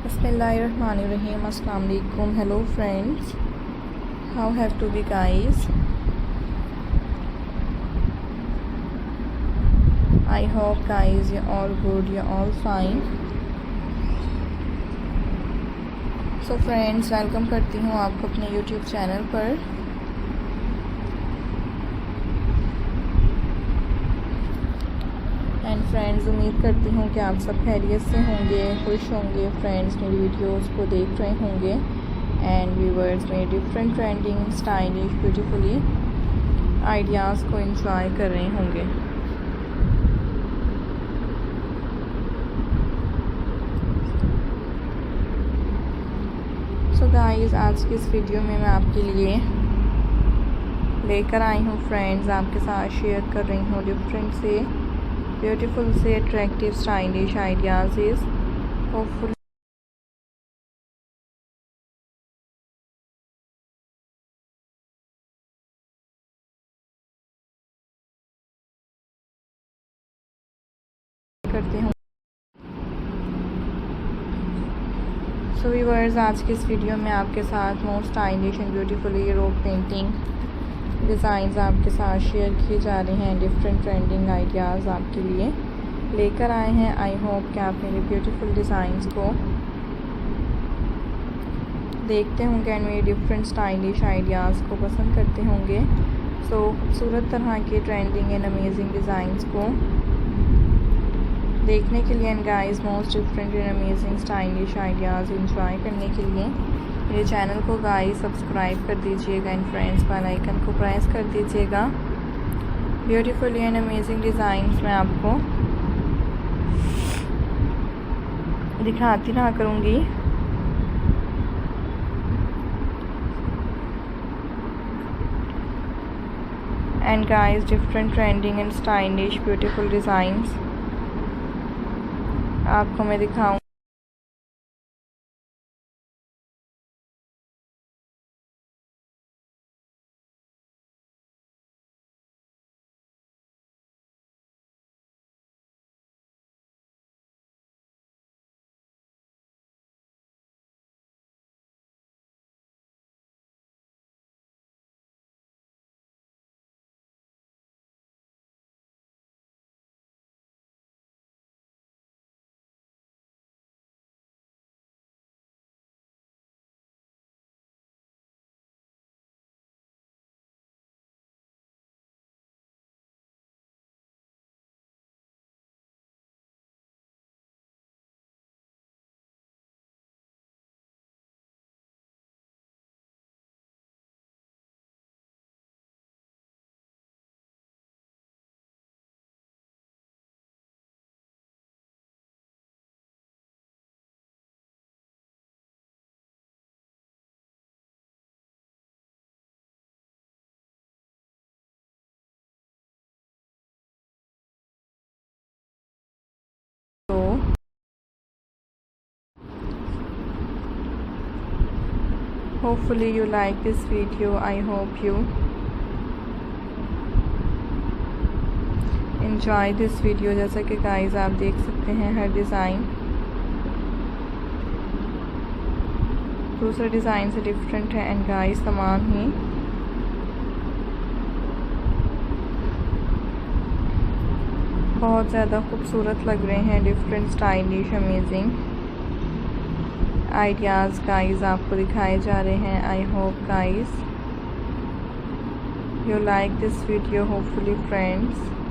Bismillahirrahmanirrahim. Assalamu alaikum. Hello friends. How have to be guys? I hope guys you're all good, you're all fine. So friends, welcome करती हूँ आपको अपने YouTube channel पर। And friends, उम्मीद करती हूँ कि आप सब खैरियत से होंगे, खुश होंगे। फ्रेंड्स, मेरी वीडियोस को देख रहे होंगे एंड व्यूवर्स मेरे different trending stylish beautifully ideas को एंजॉय कर रहे होंगे। सो गाइस, आज की इस वीडियो में मैं आपके लिए लेकर आई हूँ फ्रेंड्स, आपके साथ शेयर कर रही हूँ डिफरेंट से ब्यूटीफुल से अट्रैक्टिव स्टाइलिश आइडियाज़ होपफुली करते हूँ। सो व्यूअर्स, आज की इस वीडियो में आपके साथ most stylish and beautifully rope painting designs आपके साथ शेयर किए जा रहे हैं। डिफरेंट ट्रेंडिंग आइडियाज़ आपके लिए लेकर आए हैं। आई होप कि आप मेरे ब्यूटीफुल डिज़ाइंस को देखते होंगे एंड मेरे डिफरेंट स्टाइलिश आइडियाज़ को पसंद करते होंगे। सो खूबसूरत तरह के ट्रेंडिंग एंड अमेजिंग डिज़ाइंस को देखने के लिए and guys most different and amazing stylish ideas enjoy करने के लिए मेरे चैनल को गाइस सब्सक्राइब कर दीजिएगा एंड फ्रेंड्स बेल आइकन को प्रेस कर दीजिएगा। ब्यूटीफुल एंड अमेजिंग डिज़ाइंस मैं आपको दिखाती रहा करूँगी। And guys, different trending and stylish beautiful designs आपको मैं दिखाऊँ। Hopefully you like this video. I hope you enjoy this video। जैसा कि गाइस आप देख सकते हैं हर डिज़ाइन दूसरे डिज़ाइन से डिफरेंट है एंड गाइस तमाम ही बहुत ज़्यादा खूबसूरत लग रहे हैं। Different stylish amazing ideas guys आपको दिखाए जा रहे हैं। I hope guys you like this video hopefully friends.